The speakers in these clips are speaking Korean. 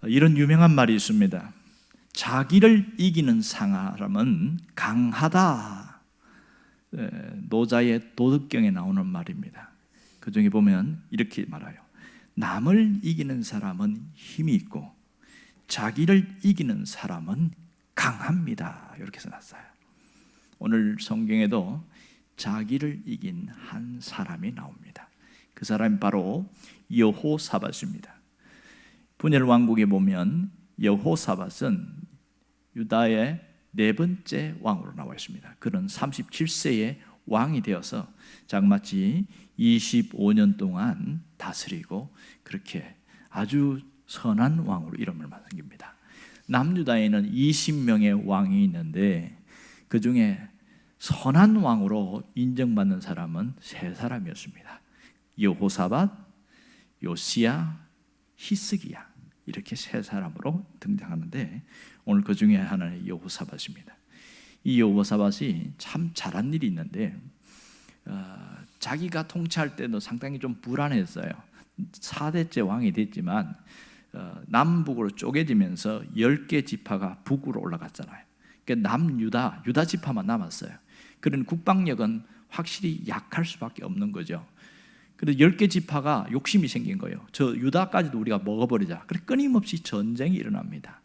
이런 유명한 말이 있습니다. 자기를 이기는 사람은 강하다. 노자의 도덕경에 나오는 말입니다. 그 중에 보면 이렇게 말해요. 남을 이기는 사람은 힘이 있고 자기를 이기는 사람은 강합니다. 이렇게 써놨어요. 오늘 성경에도 자기를 이긴 한 사람이 나옵니다. 그 사람이 바로 여호사밧입니다. 분열 왕국에 보면 여호사밧은 유다의 네 번째 왕으로 나와 있습니다. 그는 37세에 왕이 되어서 장마치 25년 동안 다스리고 그렇게 아주 선한 왕으로 이름을 남깁니다. 남유다에는 20명의 왕이 있는데 그 중에 선한 왕으로 인정받는 사람은 세 사람이었습니다. 여호사밧, 요시야, 히스기야, 이렇게 세 사람으로 등장하는데 오늘 그 중에 하나는 여호사밧입니다. 이 여호사밧이 참 잘한 일이 있는데 자기가 통치할 때도 상당히 좀 불안했어요. 4대째 왕이 됐지만 남북으로 쪼개지면서 10개 지파가 북으로 올라갔잖아요. 그러니까 유다 지파만 남았어요. 그런 국방력은 확실히 약할 수밖에 없는 거죠. 그래서 10개 지파가 욕심이 생긴 거예요. 저 유다까지도 우리가 먹어버리자. 그래서 끊임없이 전쟁이 일어납니다.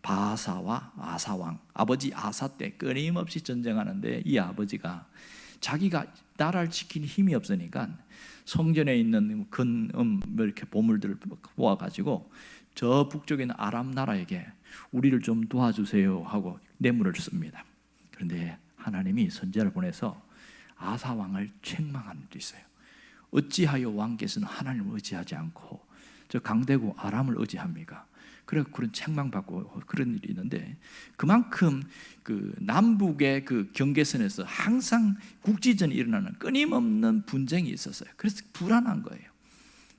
바하사와 아사왕, 아버지 아사 때 끊임없이 전쟁하는데 이 아버지가 자기가 나라를 지킬 힘이 없으니까 성전에 있는 근음 이렇게 보물들을 모아가지고 저 북쪽에 있는 아람 나라에게 우리를 좀 도와주세요 하고 뇌물을 씁니다. 그런데 하나님이 선지자를 보내서 아사 왕을 책망한 일이 있어요. 어찌하여 왕께서는 하나님을 의지하지 않고 저 강대국 아람을 의지합니까? 그래서 그런 책망받고 그런 일이 있는데 그만큼 그 남북의 그 경계선에서 항상 국지전이 일어나는 끊임없는 분쟁이 있었어요. 그래서 불안한 거예요.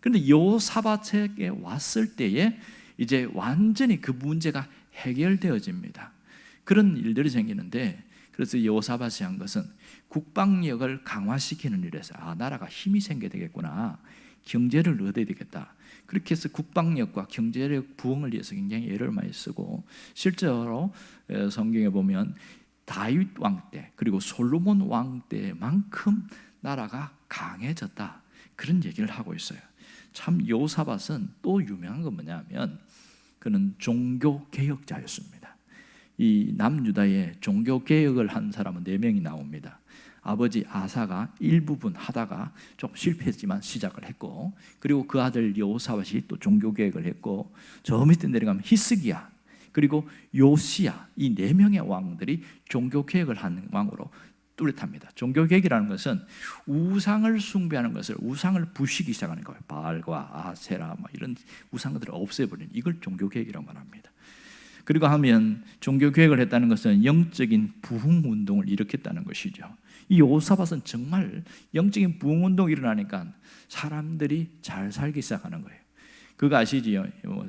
그런데 여호사밧에게 왔을 때에 이제 완전히 그 문제가 해결되어집니다. 그런 일들이 생기는데 그래서 여호사밧이 한 것은 국방력을 강화시키는 일에서 나라가 힘이 생겨야 되겠구나, 경제를 얻어야 되겠다. 그렇게 해서 국방력과 경제력 부흥을 위해서 굉장히 애를 많이 쓰고 실제로 성경에 보면 다윗 왕 때 그리고 솔로몬 왕 때만큼 나라가 강해졌다, 그런 얘기를 하고 있어요. 참 여호사밧은 또 유명한 건 뭐냐면 그는 종교개혁자였습니다. 이 남유다에 종교개혁을 한 사람은 4명이 나옵니다. 아버지 아사가 일부분 하다가 좀 실패했지만 시작을 했고, 그리고 그 아들 여호사밧이 또 종교개혁을 했고, 저 밑에 내려가면 히스기야 그리고 요시야, 이 4명의 왕들이 종교개혁을 한 왕으로 뚜렷합니다. 종교개혁이라는 것은 우상을 숭배하는 것을, 우상을 부시기 시작하는 거예요. 바알과 아세라 이런 우상들을 없애버리는, 이걸 종교개혁이라고 말합니다. 그리고 하면 종교개혁을 했다는 것은 영적인 부흥운동을 일으켰다는 것이죠. 이 여호사밧은 정말 영적인 부흥운동이 일어나니까 사람들이 잘 살기 시작하는 거예요. 그거 아시지요?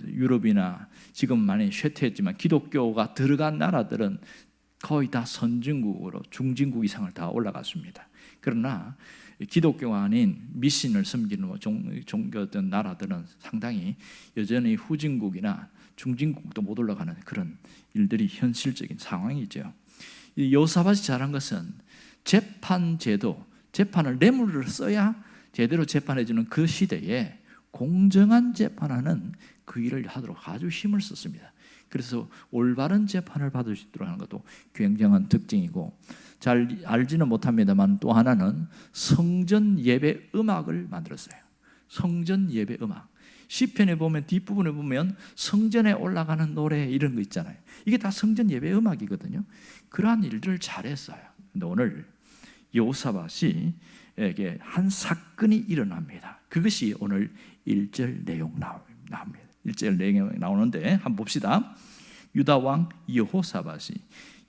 유럽이나 지금 많이 쇠퇴했지만 기독교가 들어간 나라들은 거의 다 선진국으로 중진국 이상을 다 올라갔습니다. 그러나 기독교가 아닌 미신을 섬기는 종교던 나라들은 상당히 여전히 후진국이나 중진국도 못 올라가는 그런 일들이 현실적인 상황이죠. 이 여호사밧이 잘한 것은 재판 제도, 재판을 뇌물을 써야 제대로 재판해주는 그 시대에 공정한 재판하는 그 일을 하도록 아주 힘을 썼습니다. 그래서 올바른 재판을 받을 수 있도록 하는 것도 굉장한 특징이고, 잘 알지는 못합니다만 또 하나는 성전 예배 음악을 만들었어요. 성전 예배 음악. 시편에 보면 뒷부분에 보면 성전에 올라가는 노래 이런 거 있잖아요. 이게 다 성전 예배 음악이거든요. 그러한 일들을 잘했어요. 근데 오늘 여호사밧에게 한 사건이 일어납니다. 그것이 오늘 1절 내용 나옵니다. 1절 내용 나오는데 한번 봅시다. 유다 왕 여호사밧이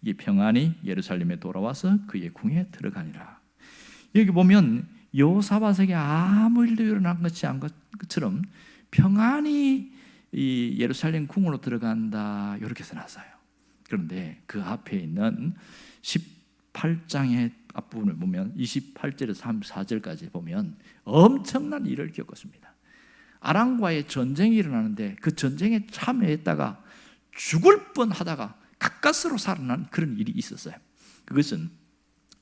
이 평안히 예루살렘에 돌아와서 그의 궁에 들어가니라. 여기 보면 여호사밧에게 아무 일도 일어난 것이 아닌 것처럼 평안히 이 예루살렘 궁으로 들어간다, 이렇게 써놨어요. 그런데 그 앞에 있는 18장의 앞부분을 보면 28절에서 34절까지 보면 엄청난 일을 겪었습니다. 아람과의 전쟁이 일어나는데 그 전쟁에 참여했다가 죽을 뻔하다가 가까스로 살아난 그런 일이 있었어요. 그것은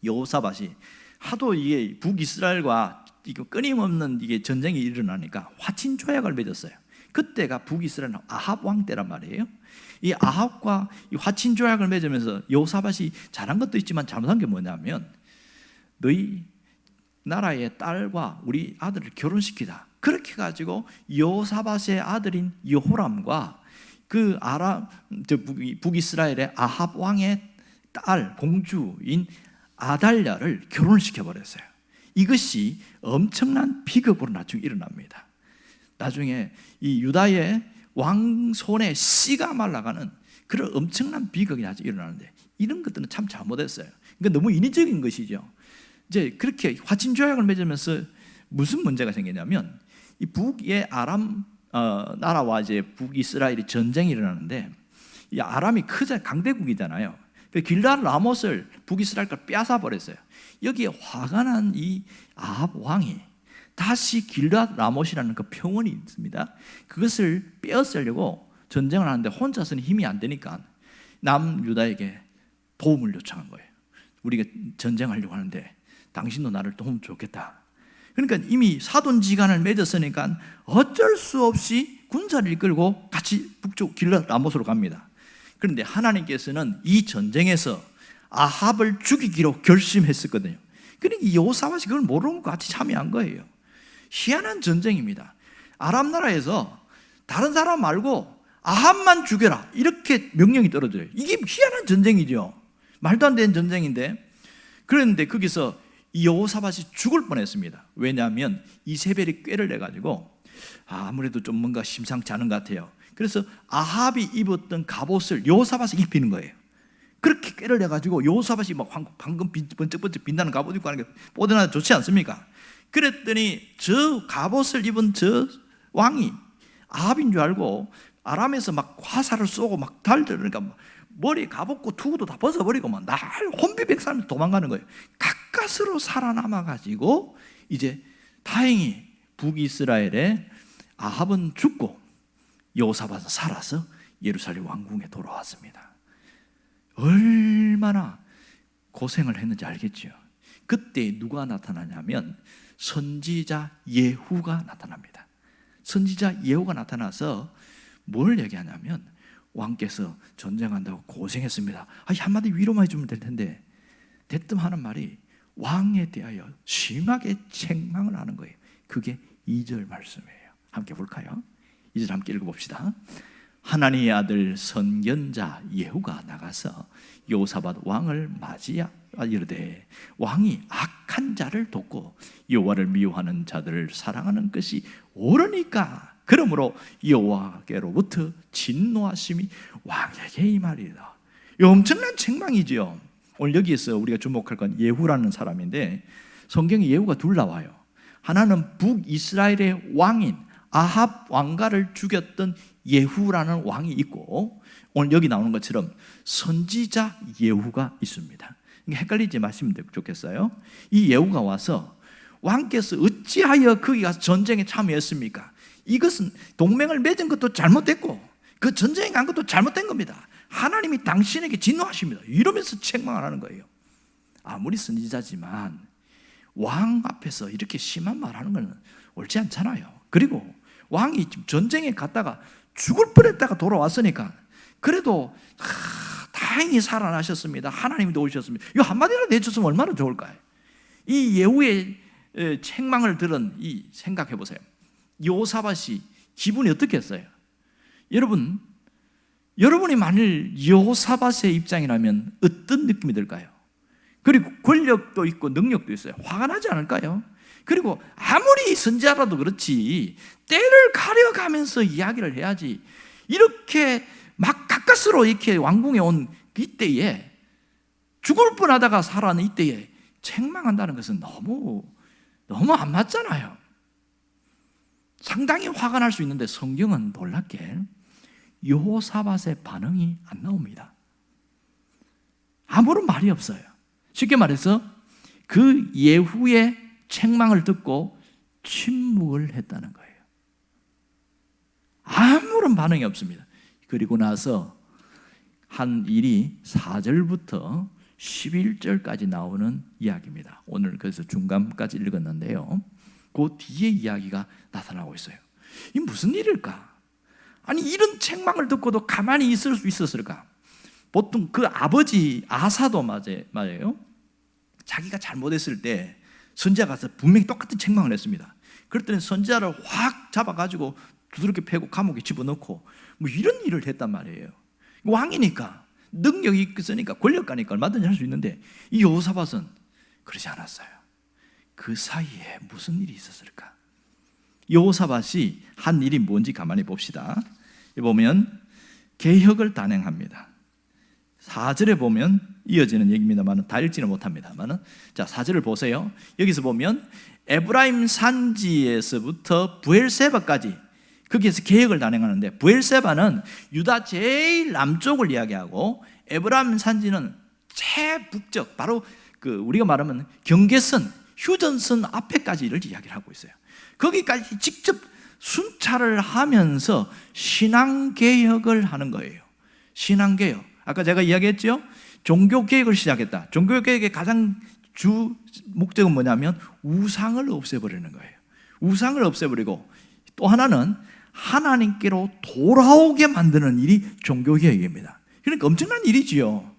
여호사밧이 하도 이게 북이스라엘과 이거 끊임없는 이게 전쟁이 일어나니까 화친 조약을 맺었어요. 그때가 북이스라엘 아합 왕 때란 말이에요. 이 아합과 이 화친 조약을 맺으면서 여호사밧이 잘한 것도 있지만 잘못한 게 뭐냐면 너희 나라의 딸과 우리 아들을 결혼시키자. 그렇게 가지고 여호사밧의 아들인 여호람과 그 북이스라엘의 아합 왕의 딸 공주인 아달랴를 결혼시켜 버렸어요. 이것이 엄청난 비극으로 나중에 일어납니다. 나중에 이 유다의 왕 손에 씨가 말라가는 그런 엄청난 비극이 나중에 일어나는데 이런 것들은 참 잘못했어요. 그러니까 너무 인위적인 것이죠. 이제 그렇게 화친 조약을 맺으면서 무슨 문제가 생기냐면 이 북의 아람 나라와 이제 북이스라엘이 전쟁이 일어나는데 이 아람이 크자 강대국이잖아요. 그 길르앗 라못을 북이스라엘과 빼앗아 버렸어요. 여기에 화가 난 이 아합 왕이 다시 길르앗 라못이라는 그 평원이 있습니다. 그것을 빼앗으려고 전쟁을 하는데 혼자서는 힘이 안 되니까 남유다에게 도움을 요청한 거예요. 우리가 전쟁하려고 하는데 당신도 나를 도우면 좋겠다. 그러니까 이미 사돈지간을 맺었으니까 어쩔 수 없이 군사를 이끌고 같이 북쪽 길르앗 라못으로 갑니다. 그런데 하나님께서는 이 전쟁에서 아합을 죽이기로 결심했었거든요. 그러니까 여호사밧이 그걸 모르는 것 같이 참여한 거예요. 희한한 전쟁입니다. 아람 나라에서 다른 사람 말고 아합만 죽여라 이렇게 명령이 떨어져요. 이게 희한한 전쟁이죠. 말도 안 되는 전쟁인데 그런데 거기서 이 여호사밧이 죽을 뻔했습니다. 왜냐하면 이세벨이 꾀를 내가지고 아무래도 좀 뭔가 심상치 않은 것 같아요. 그래서 아합이 입었던 갑옷을 여호사밧이 입히는 거예요. 그렇게 꾀를 내가지고 여호사밧이 막 방금 번쩍번쩍 빛나는 갑옷 입고 하는 게 뽀드나도 좋지 않습니까? 그랬더니 저 갑옷을 입은 저 왕이 아합인 줄 알고 아람에서 막 화살을 쏘고 막 달들으니까 머리 갑옷고 투구도 다 벗어버리고 막 날 혼비백산을 도망가는 거예요. 가까스로 살아남아가지고 이제 다행히 북이스라엘의 아합은 죽고 여호사밧은 살아서 예루살렘 왕궁에 돌아왔습니다. 얼마나 고생을 했는지 알겠죠. 그때 누가 나타나냐면 선지자 예후가 나타납니다. 선지자 예후가 나타나서 뭘 얘기하냐면 왕께서 전쟁한다고 고생했습니다. 한마디 위로만 해주면 될 텐데 대뜸 하는 말이 왕에 대하여 심하게 책망을 하는 거예요. 그게 2절 말씀이에요. 함께 볼까요? 2절 함께 읽어봅시다. 하나님의 아들 선견자 예후가 나가서 여호사밧 왕을 맞이하 이르되 왕이 악한 자를 돕고 여호와를 미워하는 자들을 사랑하는 것이 옳으니까 그러므로 여호와께로부터 진노하심이 왕에게 임하리이다. 이 엄청난 책망이죠. 오늘 여기에서 우리가 주목할 건 예후라는 사람인데 성경에 예후가 둘 나와요. 하나는 북이스라엘의 왕인 아합 왕가를 죽였던 예후라는 왕이 있고 오늘 여기 나오는 것처럼 선지자 예후가 있습니다. 헷갈리지 마시면 좋겠어요. 이 예후가 와서 왕께서 어찌하여 거기 가서 전쟁에 참여했습니까? 이것은 동맹을 맺은 것도 잘못됐고 그 전쟁에 간 것도 잘못된 겁니다. 하나님이 당신에게 진노하십니다. 이러면서 책망을 하는 거예요. 아무리 선지자지만 왕 앞에서 이렇게 심한 말하는 건 옳지 않잖아요. 그리고 왕이 전쟁에 갔다가 죽을 뻔했다가 돌아왔으니까 그래도 다행히 살아나셨습니다. 하나님이 도우셨습니다. 이 한마디라도 해줬으면 얼마나 좋을까요? 이 예후의 책망을 들은 이 생각해 보세요. 여호사밧이 기분이 어떻겠어요? 여러분이 만일 여호사밧의 입장이라면 어떤 느낌이 들까요? 그리고 권력도 있고 능력도 있어요. 화가 나지 않을까요? 그리고 아무리 선지자라도 그렇지 때를 가려가면서 이야기를 해야지 이렇게 막 가까스로 이렇게 왕궁에 온 이때에 죽을 뻔하다가 살아난 이때에 책망한다는 것은 너무 안 맞잖아요. 상당히 화가 날 수 있는데 성경은 놀랍게 여호사밧의 반응이 안 나옵니다. 아무런 말이 없어요. 쉽게 말해서 그 예후의 책망을 듣고 침묵을 했다는 거예요. 아무런 반응이 없습니다. 그리고 나서 한 일이 4절부터 11절까지 나오는 이야기입니다. 오늘 그래서 중간까지 읽었는데요, 그 뒤에 이야기가 나타나고 있어요. 이 무슨 일일까? 아니, 이런 책망을 듣고도 가만히 있을 수 있었을까? 보통 그 아버지 아사도 맞아요. 자기가 잘못했을 때 선지자가 가서 분명히 똑같은 책망을 했습니다. 그랬더니 선지자를 확 잡아가지고 두드럽게 패고 감옥에 집어넣고 뭐 이런 일을 했단 말이에요. 왕이니까, 능력이 있으니까, 권력가니까 얼마든지 할 수 있는데, 이 여호사밧은 그러지 않았어요. 그 사이에 무슨 일이 있었을까? 여호사밧이 한 일이 뭔지 가만히 봅시다. 보면 개혁을 단행합니다. 4절에 보면 이어지는 얘기입니다만 다 읽지는 못합니다만, 자, 4절을 보세요. 여기서 보면 에브라임 산지에서부터 부엘세바까지, 거기에서 개혁을 단행하는데, 부엘세바는 유다 제일 남쪽을 이야기하고 에브라임 산지는 최북쪽, 바로 우리가 말하면 경계선, 휴전선 앞에까지를 이야기를 하고 있어요. 거기까지 직접 순찰을 하면서 신앙개혁을 하는 거예요. 신앙개혁, 아까 제가 이야기했죠? 종교개혁을 시작했다. 종교개혁의 가장 주 목적은 뭐냐면 우상을 없애버리는 거예요. 우상을 없애버리고, 또 하나는 하나님께로 돌아오게 만드는 일이 종교개혁입니다. 그러니까 엄청난 일이지요.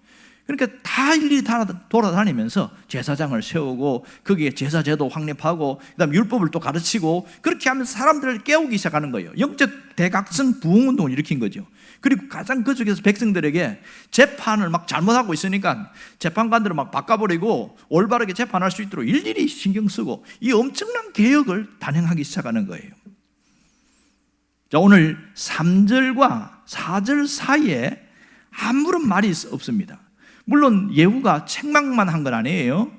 그러니까 다 일일이 돌아다니면서 제사장을 세우고 거기에 제사제도 확립하고 그다음 율법을 또 가르치고, 그렇게 하면서 사람들을 깨우기 시작하는 거예요. 영적 대각성 부흥운동을 일으킨 거죠. 그리고 가장 그 중에서 백성들에게 재판을 막 잘못하고 있으니까 재판관들을 막 바꿔버리고 올바르게 재판할 수 있도록 일일이 신경 쓰고, 이 엄청난 개혁을 단행하기 시작하는 거예요. 자, 오늘 3절과 4절 사이에 아무런 말이 없습니다. 물론 예후가 책망만 한 건 아니에요.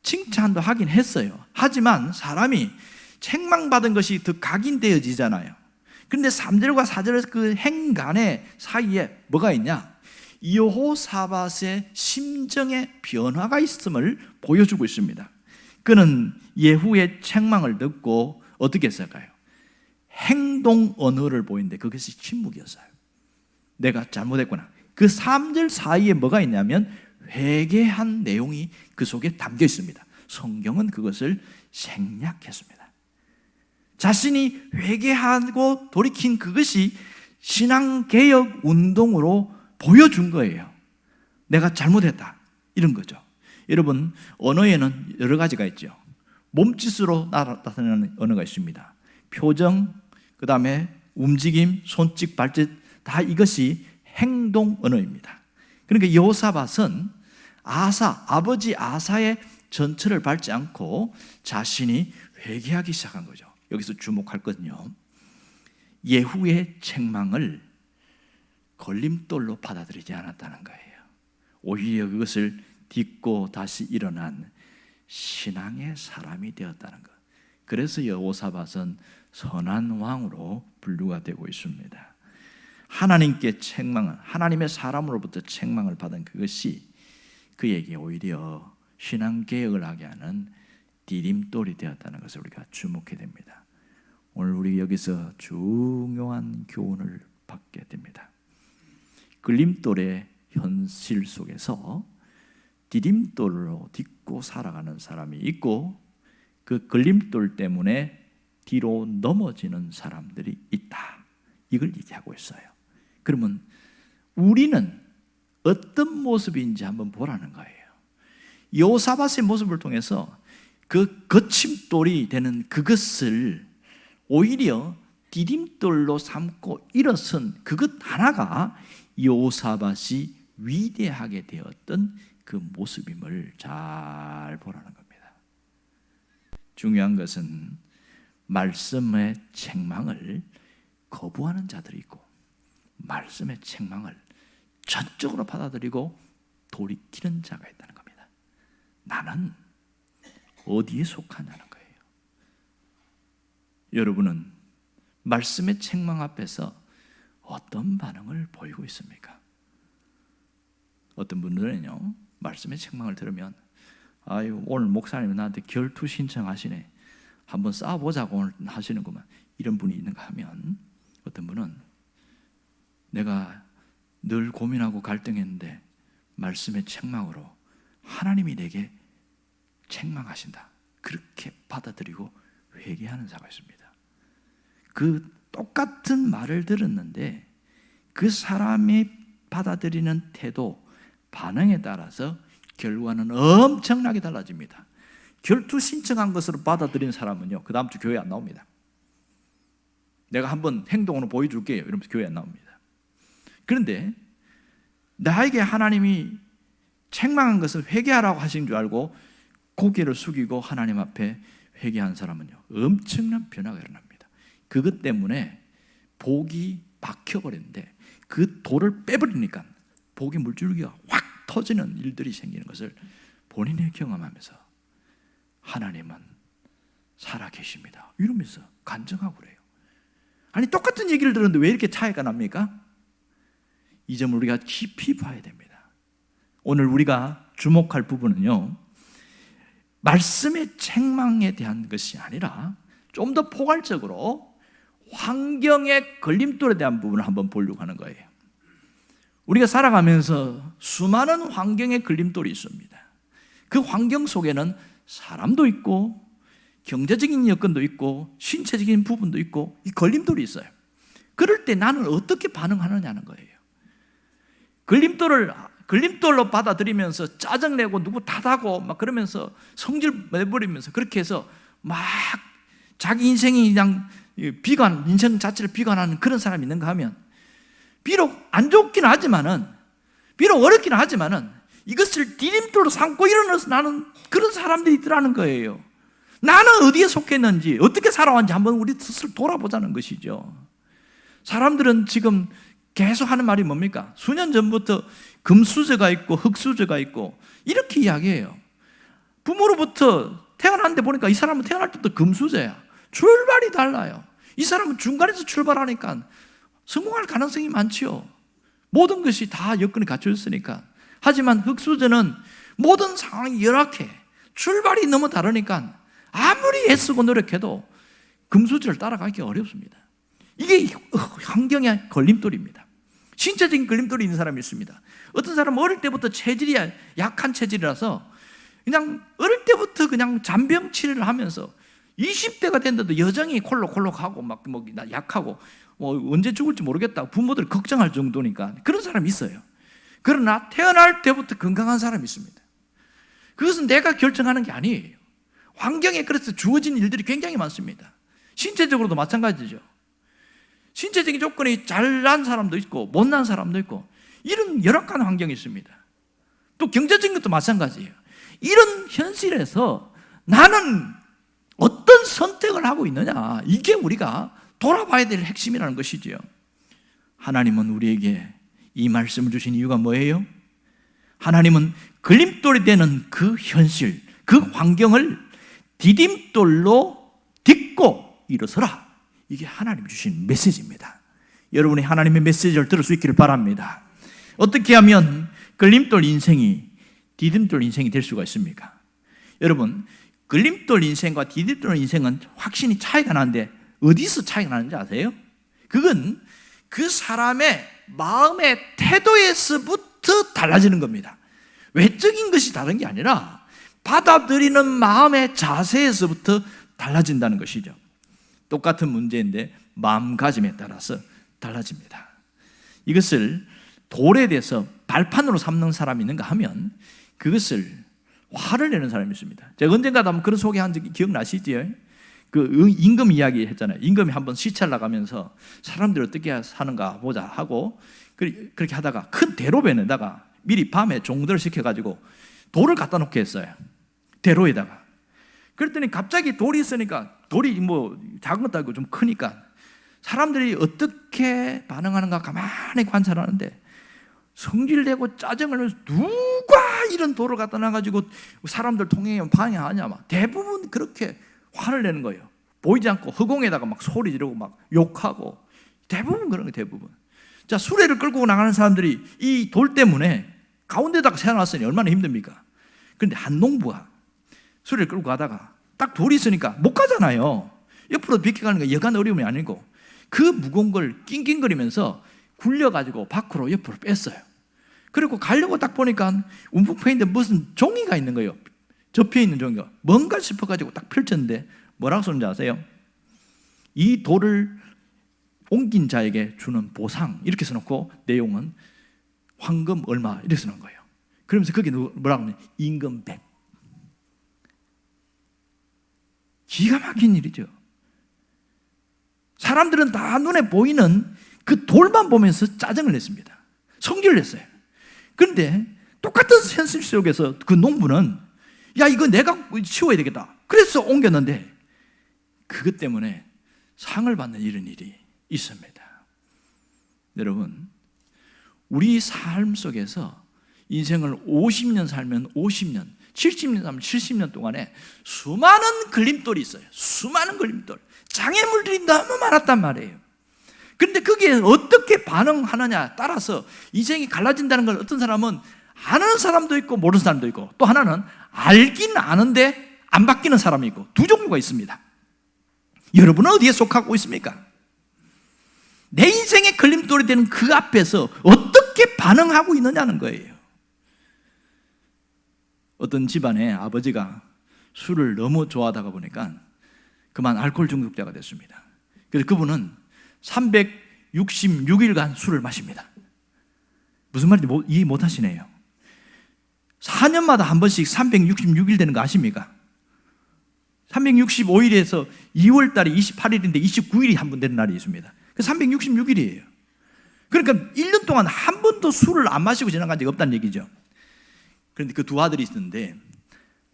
칭찬도 하긴 했어요. 하지만 사람이 책망받은 것이 더 각인되어지잖아요. 그런데 3절과 4절 그 행간의 사이에 뭐가 있냐? 여호사밧의 심정의 변화가 있음을 보여주고 있습니다. 그는 예후의 책망을 듣고 어떻게 했을까요? 행동 언어를 보이는데 그것이 침묵이었어요. 내가 잘못했구나. 그 3절 사이에 뭐가 있냐면 회개한 내용이 그 속에 담겨 있습니다. 성경은 그것을 생략했습니다. 자신이 회개하고 돌이킨 그것이 신앙개혁 운동으로 보여준 거예요. 내가 잘못했다, 이런 거죠. 여러분, 언어에는 여러 가지가 있죠. 몸짓으로 나타내는 언어가 있습니다. 표정, 그 다음에 움직임, 손짓, 발짓, 다 이것이 행동 언어입니다. 그러니까 여호사밧은 아버지 아사의 전철을 밟지 않고 자신이 회개하기 시작한 거죠. 여기서 주목할 것은요, 예후의 책망을 걸림돌로 받아들이지 않았다는 거예요. 오히려 그것을 딛고 다시 일어난 신앙의 사람이 되었다는 것. 그래서 여호사밧은 선한 왕으로 분류가 되고 있습니다. 하나님께 책망을, 하나님의 사람으로부터 책망을 받은 그것이 그에게 오히려 신앙개혁을 하게 하는 디딤돌이 되었다는 것을 우리가 주목해야 됩니다. 오늘 우리 여기서 중요한 교훈을 받게 됩니다. 걸림돌의 현실 속에서 디딤돌로 딛고 살아가는 사람이 있고, 그 걸림돌 때문에 뒤로 넘어지는 사람들이 있다, 이걸 얘기하고 있어요. 그러면 우리는 어떤 모습인지 한번 보라는 거예요. 여호사밧의 모습을 통해서 그 거침돌이 되는 그것을 오히려 디딤돌로 삼고 일어선 그것 하나가 여호사밧이 위대하게 되었던 그 모습임을 잘 보라는 겁니다. 중요한 것은 말씀의 책망을 거부하는 자들이 있고, 말씀의 책망을 전적으로 받아들이고 돌이키는 자가 있다는 겁니다. 나는 어디에 속하냐는 거예요. 여러분은 말씀의 책망 앞에서 어떤 반응을 보이고 있습니까? 어떤 분들은요, 말씀의 책망을 들으면 아유, 오늘 목사님이 나한테 결투 신청하시네, 한번 싸워보자고 오늘 하시는구만, 이런 분이 있는가 하면, 어떤 분은 내가 늘 고민하고 갈등했는데 말씀의 책망으로 하나님이 내게 책망하신다, 그렇게 받아들이고 회개하는 자가 있습니다. 그 똑같은 말을 들었는데 그 사람이 받아들이는 태도, 반응에 따라서 결과는 엄청나게 달라집니다. 결투 신청한 것으로 받아들인 사람은요, 그 다음 주 교회 안 나옵니다. 내가 한번 행동으로 보여줄게요 이러면서 교회 안 나옵니다. 그런데 나에게 하나님이 책망한 것을 회개하라고 하신 줄 알고 고개를 숙이고 하나님 앞에 회개한 사람은요, 엄청난 변화가 일어납니다. 그것 때문에 복이 박혀버렸는데 그 돌을 빼버리니까 복의 물줄기가 확 터지는 일들이 생기는 것을 본인이 경험하면서 하나님은 살아계십니다 이러면서 간증하고 그래요. 아니, 똑같은 얘기를 들었는데 왜 이렇게 차이가 납니까? 이 점을 우리가 깊이 봐야 됩니다. 오늘 우리가 주목할 부분은요, 말씀의 책망에 대한 것이 아니라 좀 더 포괄적으로 환경의 걸림돌에 대한 부분을 한번 보려고 하는 거예요. 우리가 살아가면서 수많은 환경의 걸림돌이 있습니다. 그 환경 속에는 사람도 있고 경제적인 여건도 있고 신체적인 부분도 있고 이 걸림돌이 있어요. 그럴 때 나는 어떻게 반응하느냐는 거예요. 걸림돌로 받아들이면서 짜증내고 누구 탓하고 막 그러면서 성질 내버리면서 그렇게 해서 막 자기 인생이 그냥 인생 자체를 비관하는 그런 사람이 있는가 하면, 비록 안 좋기는 하지만은, 비록 어렵기는 하지만은 이것을 디딤돌로 삼고 일어나서 나는 그런 사람들이 있더라는 거예요. 나는 어디에 속했는지, 어떻게 살아왔는지 한번 우리 스스로 돌아보자는 것이죠. 사람들은 지금 계속 하는 말이 뭡니까? 수년 전부터 금수저가 있고 흙수저가 있고 이렇게 이야기해요. 부모로부터 태어났는데 보니까 이 사람은 태어날 때부터 금수저야. 출발이 달라요. 이 사람은 중간에서 출발하니까 성공할 가능성이 많지요. 모든 것이 다 여건이 갖춰졌으니까. 하지만 흙수저는 모든 상황이 열악해. 출발이 너무 다르니까 아무리 애쓰고 노력해도 금수저를 따라가기 어렵습니다. 이게 환경의 걸림돌입니다. 신체적인 걸림돌이 있는 사람이 있습니다. 어떤 사람은 어릴 때부터 체질이 약한 체질이라서 그냥 어릴 때부터 그냥 잔병 치료를 하면서 20대가 됐는데도 여전히 콜록콜록하고 막 약하고 언제 죽을지 모르겠다 부모들 걱정할 정도니까 그런 사람이 있어요. 그러나 태어날 때부터 건강한 사람이 있습니다. 그것은 내가 결정하는 게 아니에요. 환경에 그래서 주어진 일들이 굉장히 많습니다. 신체적으로도 마찬가지죠. 신체적인 조건이 잘난 사람도 있고 못난 사람도 있고 이런 열악한 환경이 있습니다. 또 경제적인 것도 마찬가지예요. 이런 현실에서 나는 어떤 선택을 하고 있느냐, 이게 우리가 돌아봐야 될 핵심이라는 것이지요. 하나님은 우리에게 이 말씀을 주신 이유가 뭐예요? 하나님은 걸림돌이 되는 그 현실, 그 환경을 디딤돌로 딛고 일어서라, 이게 하나님이 주신 메시지입니다. 여러분이 하나님의 메시지를 들을 수 있기를 바랍니다. 어떻게 하면 걸림돌 인생이 디딤돌 인생이 될 수가 있습니까? 여러분, 걸림돌 인생과 디딤돌 인생은 확실히 차이가 나는데 어디서 차이가 나는지 아세요? 그건 그 사람의 마음의 태도에서부터 달라지는 겁니다. 외적인 것이 다른 게 아니라 받아들이는 마음의 자세에서부터 달라진다는 것이죠. 똑같은 문제인데 마음가짐에 따라서 달라집니다. 이것을 돌에 대해서 발판으로 삼는 사람이 있는가 하면 그것을 화를 내는 사람이 있습니다. 제가 언젠가도 한번 그런 소개한 적이 기억나시지요? 그 임금 이야기 했잖아요. 임금이 한번 시찰 나가면서 사람들이 어떻게 사는가 보자 하고 그렇게 하다가 큰 대로변에다가 미리 밤에 종들을 시켜가지고 돌을 갖다 놓게 했어요. 대로에다가. 그랬더니 갑자기 돌이 있으니까 돌이 작은 것도 아니고 좀 크니까 사람들이 어떻게 반응하는가 가만히 관찰하는데 성질내고 짜증을 내면서 누가 이런 돌을 갖다 놔가지고 사람들 통행에 방해하냐, 막 대부분 그렇게 화를 내는 거예요. 보이지 않고 허공에다가 막 소리 지르고 막 욕하고 대부분 그런 거예요. 대부분. 자, 수레를 끌고 나가는 사람들이 이 돌 때문에 가운데다가 세워놨으니 얼마나 힘듭니까? 그런데 한 농부가 수레를 끌고 가다가 딱 돌이 있으니까 못 가잖아요. 옆으로 비켜가는 게 여간 어려움이 아니고 그 무거운 걸 낑낑거리면서 굴려가지고 밖으로 옆으로 뺐어요. 그리고 가려고 딱 보니까 움푹 패인데 무슨 종이가 있는 거예요. 접혀있는 종이가. 뭔가 싶어가지고 딱 펼쳤는데 뭐라고 썼는지 아세요? 이 돌을 옮긴 자에게 주는 보상, 이렇게 써놓고 내용은 황금 얼마 이렇게 써놓은 거예요. 그러면서 거기 뭐라고 하면 임금 100. 기가 막힌 일이죠. 사람들은 다 눈에 보이는 그 돌만 보면서 짜증을 냈습니다. 성질을 냈어요. 그런데 똑같은 현실 속에서 그 농부는 야, 이거 내가 치워야 되겠다. 그래서 옮겼는데 그것 때문에 상을 받는 이런 일이 있습니다. 여러분, 우리 삶 속에서 인생을 50년 살면 50년, 70년 살면 70년 동안에 수많은 걸림돌이 있어요. 수많은 걸림돌. 장애물들이 너무 많았단 말이에요. 그런데 거기에 어떻게 반응하느냐에 따라서 인생이 갈라진다는 걸 어떤 사람은 아는 사람도 있고 모르는 사람도 있고, 또 하나는 알긴 아는데 안 바뀌는 사람이 있고, 두 종류가 있습니다. 여러분은 어디에 속하고 있습니까? 내 인생의 걸림돌이 되는 그 앞에서 어떻게 반응하고 있느냐는 거예요. 어떤 집안에 아버지가 술을 너무 좋아하다가 보니까 그만 알코올 중독자가 됐습니다. 그래서 그분은 366일간 술을 마십니다. 무슨 말인지 이해 못 하시네요. 4년마다 한 번씩 366일 되는 거 아십니까? 365일에서 2월 달이 28일인데 29일이 한 번 되는 날이 있습니다. 366일이에요. 그러니까 1년 동안 한 번도 술을 안 마시고 지나간 적이 없다는 얘기죠. 그런데 그 두 아들이 있었는데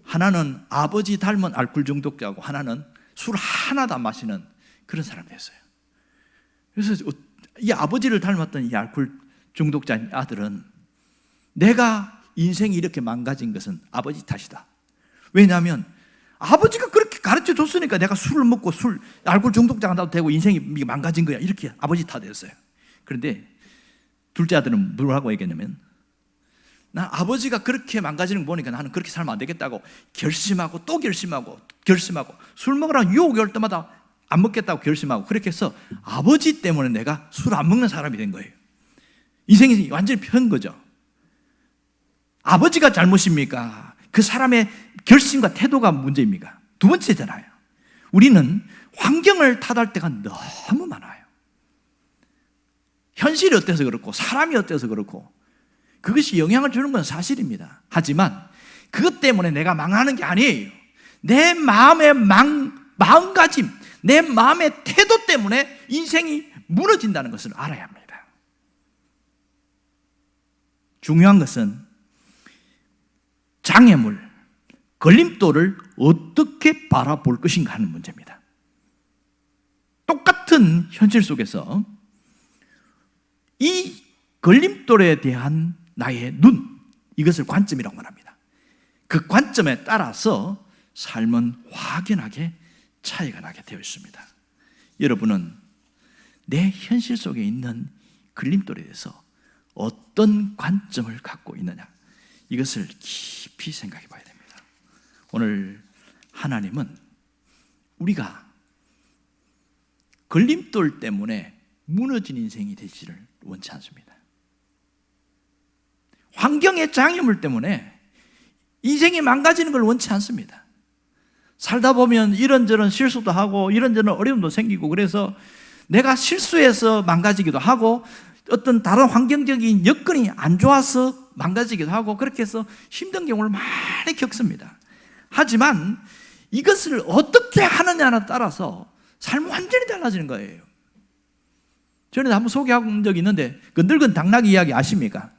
하나는 아버지 닮은 알코올 중독자고 하나는 술 하나도 안 마시는 그런 사람이 됐어요. 그래서 이 아버지를 닮았던 이 알코올 중독자 아들은 내가 인생이 이렇게 망가진 것은 아버지 탓이다. 왜냐하면 아버지가 그렇게 가르쳐 줬으니까 내가 술을 먹고 알코올 중독자가 나도 되고 인생이 망가진 거야. 이렇게 아버지 탓이었어요. 그런데 둘째 아들은 뭐라고 얘기했냐면 난 아버지가 그렇게 망가지는 거 보니까 나는 그렇게 살면 안 되겠다고 결심하고 또 결심하고 술 먹으라고 유혹이 올 때마다 안 먹겠다고 결심하고 그렇게 해서 아버지 때문에 내가 술 안 먹는 사람이 된 거예요. 인생이 완전히 편 거죠. 아버지가 잘못입니까? 그 사람의 결심과 태도가 문제입니까? 두 번째잖아요. 우리는 환경을 탓할 때가 너무 많아요. 현실이 어때서 그렇고 사람이 어때서 그렇고 그것이 영향을 주는 건 사실입니다. 하지만 그것 때문에 내가 망하는 게 아니에요. 내 마음의 마음가짐, 내 마음의 태도 때문에 인생이 무너진다는 것을 알아야 합니다. 중요한 것은 장애물, 걸림돌을 어떻게 바라볼 것인가 하는 문제입니다. 똑같은 현실 속에서 이 걸림돌에 대한 나의 눈, 이것을 관점이라고 말합니다. 그 관점에 따라서 삶은 확연하게 차이가 나게 되어 있습니다. 여러분은 내 현실 속에 있는 걸림돌에 대해서 어떤 관점을 갖고 있느냐, 이것을 깊이 생각해 봐야 됩니다. 오늘 하나님은 우리가 걸림돌 때문에 무너진 인생이 되시를 원치 않습니다. 환경의 장애물 때문에 인생이 망가지는 걸 원치 않습니다. 살다 보면 이런저런 실수도 하고 이런저런 어려움도 생기고 그래서 내가 실수해서 망가지기도 하고 어떤 다른 환경적인 여건이 안 좋아서 망가지기도 하고 그렇게 해서 힘든 경우를 많이 겪습니다. 하지만 이것을 어떻게 하느냐에 따라서 삶은 완전히 달라지는 거예요. 전에 한번 소개한 적이 있는데 그 늙은 당나귀 이야기 아십니까?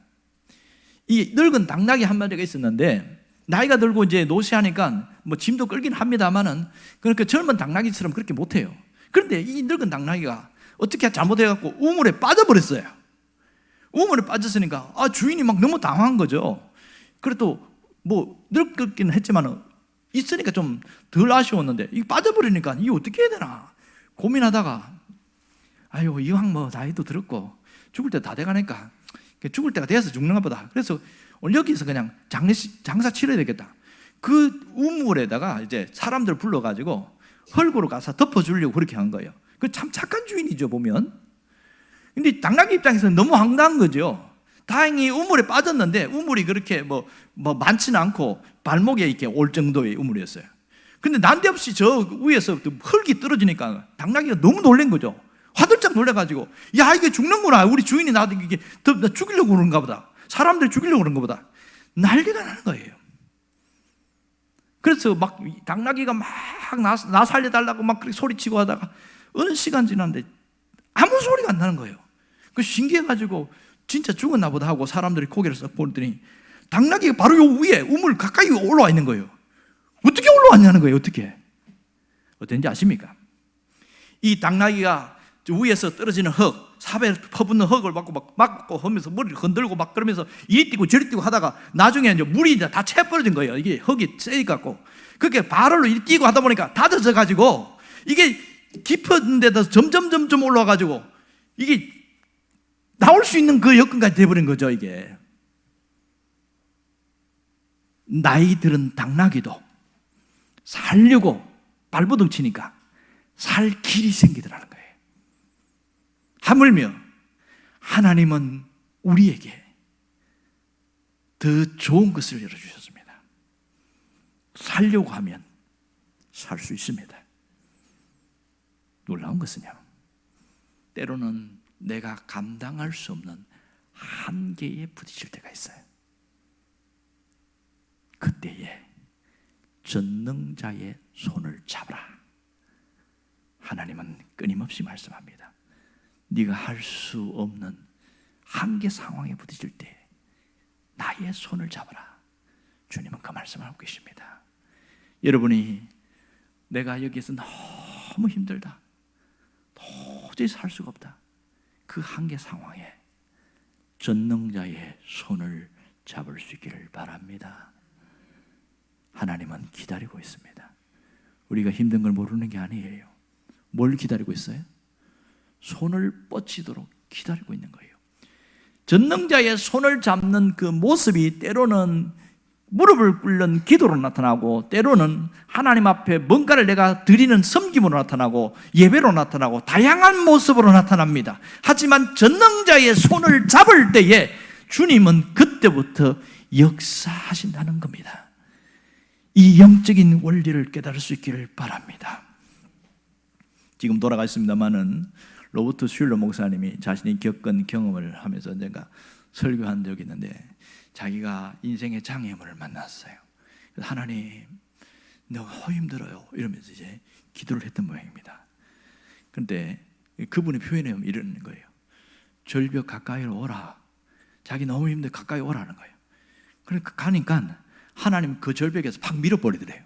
이 늙은 당나귀 한 마리가 있었는데 나이가 들고 이제 노쇠하니까 뭐 짐도 끌긴 합니다만은 그렇게 젊은 당나귀처럼 그렇게 못해요. 그런데 이 늙은 당나귀가 어떻게 잘못해갖고 우물에 빠져버렸어요. 우물에 빠졌으니까 주인이 막 너무 당황한 거죠. 그래도 뭐 늙긴 했지만은 있으니까 좀 덜 아쉬웠는데 이거 빠져버리니까 이거 어떻게 해야 되나 고민하다가 아유 이왕 뭐 나이도 들었고 죽을 때 다 돼가니까 죽을 때가 돼서 죽는가 보다. 그래서 여기서 그냥 장사 치러야 되겠다. 그 우물에다가 이제 사람들 불러가지고 헐구로 가서 덮어주려고 그렇게 한 거예요. 그 참 착한 주인이죠, 보면. 근데 당나귀 입장에서는 너무 황당한 거죠. 다행히 우물에 빠졌는데 우물이 그렇게 뭐 많지는 않고 발목에 이렇게 올 정도의 우물이었어요. 근데 난데없이 저 위에서 흙이 떨어지니까 당나귀가 너무 놀란 거죠. 화들짝 놀래가지고, 야, 이게 죽는구나. 우리 주인이 나도 이게 죽이려고 그런가 보다. 사람들 죽이려고 그런가 보다. 난리가 나는 거예요. 그래서 막 당나귀가 막 나 살려달라고 막 그렇게 소리치고 하다가 어느 시간 지났는데 아무 소리가 안 나는 거예요. 그 신기해가지고 진짜 죽었나 보다 하고 사람들이 고개를 썩 보더니 당나귀가 바로 요 위에 우물 가까이 올라와 있는 거예요. 어떻게 올라왔냐는 거예요. 어떤지 아십니까? 이 당나귀가 위에서 떨어지는 흙, 삽에 퍼붓는 흙을 막고 하면서 머리를 흔들고 막 그러면서 이리 뛰고 저리 뛰고 하다가 나중에 이제 물이 다 채버려진 거예요. 이게 흙이 세갖고. 그렇게 발로 이리 뛰고 하다 보니까 다 젖어가지고 이게 깊은 데다 점점 올라와가지고 이게 나올 수 있는 그 여건까지 돼버린 거죠, 이게. 나이 들은 당나귀도 살려고 발버둥 치니까 살 길이 생기더라는 거예요. 하물며 하나님은 우리에게 더 좋은 것을 열어주셨습니다. 살려고 하면 살 수 있습니다. 놀라운 것은요, 때로는 내가 감당할 수 없는 한계에 부딪힐 때가 있어요. 그때에 전능자의 손을 잡아라. 하나님은 끊임없이 말씀합니다. 네가 할 수 없는 한계 상황에 부딪힐 때 나의 손을 잡아라. 주님은 그 말씀을 하고 계십니다. 여러분이 내가 여기에서 너무 힘들다, 도저히 살 수가 없다, 그 한계 상황에 전능자의 손을 잡을 수 있기를 바랍니다. 하나님은 기다리고 있습니다. 우리가 힘든 걸 모르는 게 아니에요. 뭘 기다리고 있어요? 손을 뻗치도록 기다리고 있는 거예요. 전능자의 손을 잡는 그 모습이 때로는 무릎을 꿇는 기도로 나타나고, 때로는 하나님 앞에 뭔가를 내가 드리는 섬김으로 나타나고, 예배로 나타나고, 다양한 모습으로 나타납니다. 하지만 전능자의 손을 잡을 때에 주님은 그때부터 역사하신다는 겁니다. 이 영적인 원리를 깨달을 수 있기를 바랍니다. 지금 돌아가 있습니다마는 로버트 슐러 목사님이 자신이 겪은 경험을 하면서 언젠가 설교한 적이 있는데, 자기가 인생의 장애물을 만났어요. 하나님, 너무 힘들어요 이러면서 이제 기도를 했던 모양입니다. 그런데 그분의 표현에 이러는 거예요. 절벽 가까이로 오라. 자기 너무 힘들어 가까이 오라는 거예요. 그러니까 가니까 하나님 그 절벽에서 팍 밀어버리더래요.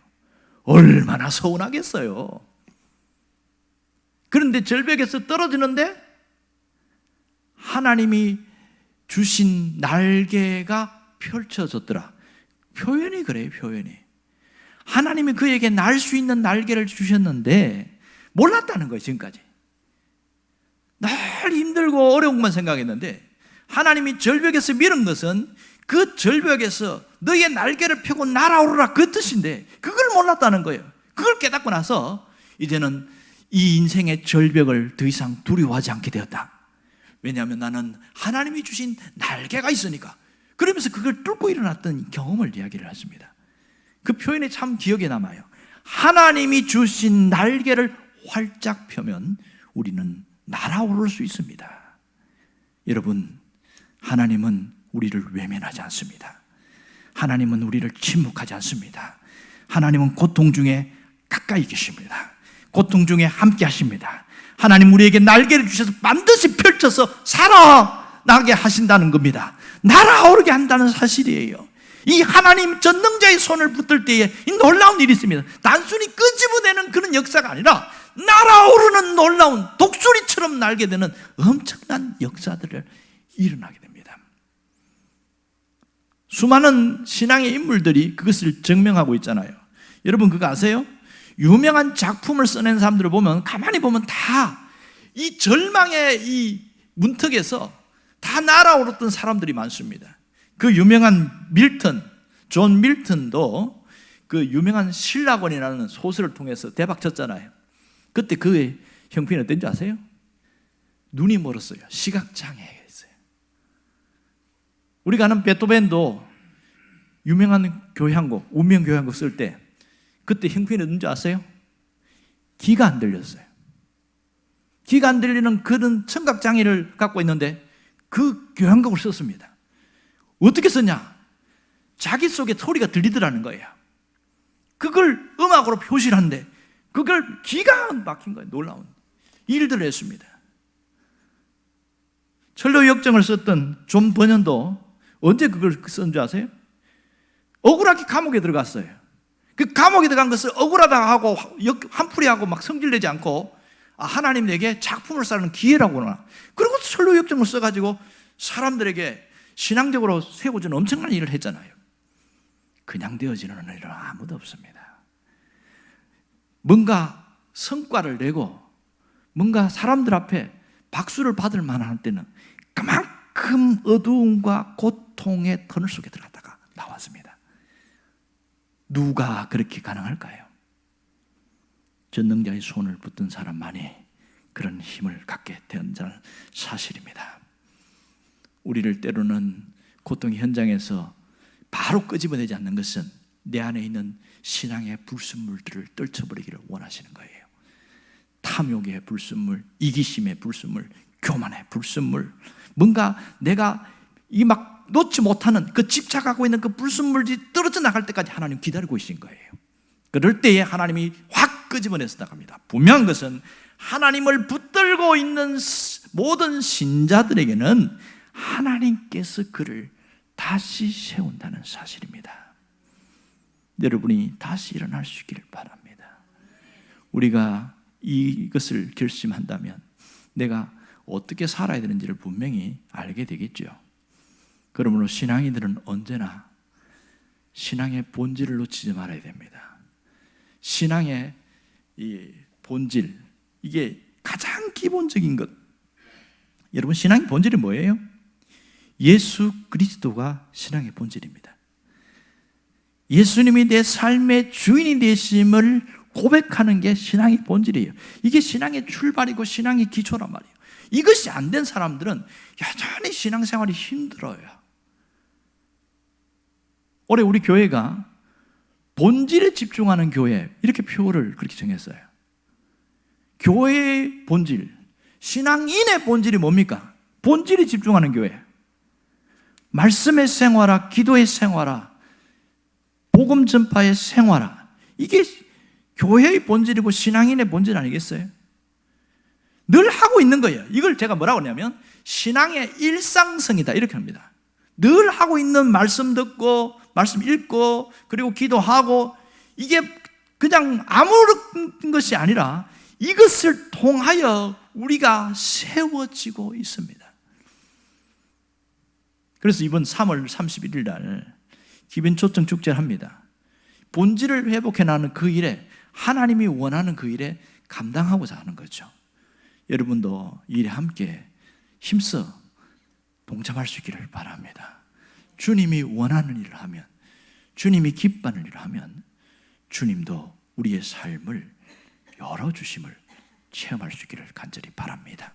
얼마나 서운하겠어요. 그런데 절벽에서 떨어지는데 하나님이 주신 날개가 펼쳐졌더라. 표현이 그래요, 표현이. 하나님이 그에게 날 수 있는 날개를 주셨는데 몰랐다는 거예요, 지금까지. 늘 힘들고 어려운 것만 생각했는데 하나님이 절벽에서 밀은 것은 그 절벽에서 너의 날개를 펴고 날아오르라, 그 뜻인데 그걸 몰랐다는 거예요. 그걸 깨닫고 나서 이제는 이 인생의 절벽을 더 이상 두려워하지 않게 되었다. 왜냐하면 나는 하나님이 주신 날개가 있으니까. 그러면서 그걸 뚫고 일어났던 경험을 이야기를 했습니다. 그 표현이 참 기억에 남아요. 하나님이 주신 날개를 활짝 펴면 우리는 날아오를 수 있습니다. 여러분, 하나님은 우리를 외면하지 않습니다. 하나님은 우리를 침묵하지 않습니다. 하나님은 고통 중에 가까이 계십니다. 고통 중에 함께 하십니다. 하나님 우리에게 날개를 주셔서 반드시 펼쳐서 살아나게 하신다는 겁니다. 날아오르게 한다는 사실이에요. 이 하나님 전능자의 손을 붙들 때에 이 놀라운 일이 있습니다. 단순히 끄집어내는 그런 역사가 아니라 날아오르는 놀라운 독수리처럼 날게 되는 엄청난 역사들을 일어나게 됩니다. 수많은 신앙의 인물들이 그것을 증명하고 있잖아요. 여러분 그거 아세요? 유명한 작품을 써낸 사람들을 보면 가만히 보면 다 이 절망의 이 문턱에서 다 날아오르던 사람들이 많습니다. 그 유명한 존 밀턴도 그 유명한 신라권이라는 소설을 통해서 대박 쳤잖아요. 그때 그의 형편이 어떤지 아세요? 눈이 멀었어요. 시각장애가 있어요. 우리가 아는 베토벤도 유명한 교향곡, 운명 교향곡 쓸 때 그때 형편이 어떤지 아세요? 귀가 안 들렸어요. 귀가 안 들리는 그런 청각장애를 갖고 있는데 그 교향곡을 썼습니다. 어떻게 썼냐? 자기 속에 소리가 들리더라는 거예요. 그걸 음악으로 표시를 하는데 그걸 기가 막힌 거예요. 놀라운 일들을 했습니다. 철로역정을 썼던 존 버년도 언제 그걸 쓴 줄 아세요? 억울하게 감옥에 들어갔어요. 그 감옥에 들어간 것을 억울하다 하고 한풀이하고 막 성질내지 않고 하나님 내게 작품을 쌓는 기회라구나. 그리고 철로역정을 써가지고 사람들에게 신앙적으로 세워주는 엄청난 일을 했잖아요. 그냥 되어지는 일은 아무도 없습니다. 뭔가 성과를 내고 뭔가 사람들 앞에 박수를 받을 만한 때는 그만큼 어두움과 고통의 터널 속에 들어갔다가 나왔습니다. 누가 그렇게 가능할까요? 전능자의 손을 붙든 사람만이 그런 힘을 갖게 된다는 사실입니다. 우리를 때로는 고통의 현장에서 바로 끄집어내지 않는 것은 내 안에 있는 신앙의 불순물들을 떨쳐버리기를 원하시는 거예요. 탐욕의 불순물, 이기심의 불순물, 교만의 불순물, 뭔가 내가 이 막 놓지 못하는 그 집착하고 있는 그 불순물이 떨어져 나갈 때까지 하나님 기다리고 계신 거예요. 그럴 때에 하나님이 확 끄집어내서 나갑니다. 분명한 것은 하나님을 붙들고 있는 모든 신자들에게는 하나님께서 그를 다시 세운다는 사실입니다. 여러분이 다시 일어날 수 있기를 바랍니다. 우리가 이것을 결심한다면 내가 어떻게 살아야 되는지를 분명히 알게 되겠죠. 그러므로 신앙인들은 언제나 신앙의 본질을 놓치지 말아야 됩니다. 신앙의 이 본질, 이게 가장 기본적인 것. 여러분, 신앙의 본질이 뭐예요? 예수 그리스도가 신앙의 본질입니다. 예수님이 내 삶의 주인이 되심을 고백하는 게 신앙의 본질이에요. 이게 신앙의 출발이고 신앙의 기초란 말이에요. 이것이 안 된 사람들은 여전히 신앙생활이 힘들어요. 올해 우리 교회가 본질에 집중하는 교회, 이렇게 표를 그렇게 정했어요. 교회의 본질, 신앙인의 본질이 뭡니까? 본질에 집중하는 교회. 말씀의 생활화, 기도의 생활화, 복음 전파의 생활화, 이게 교회의 본질이고 신앙인의 본질 아니겠어요? 늘 하고 있는 거예요. 이걸 제가 뭐라고 하냐면 신앙의 일상성이다 이렇게 합니다. 늘 하고 있는 말씀 듣고 말씀 읽고 그리고 기도하고, 이게 그냥 아무런 것이 아니라 이것을 통하여 우리가 세워지고 있습니다. 그래서 이번 3월 31일 날 기변초청 축제를 합니다. 본질을 회복해 나가는 그 일에, 하나님이 원하는 그 일에 감당하고자 하는 거죠. 여러분도 이 일에 함께 힘써 동참할 수 있기를 바랍니다. 주님이 원하는 일을 하면, 주님이 기뻐하는 일을 하면 주님도 우리의 삶을 열어주심을 체험할 수 있기를 간절히 바랍니다.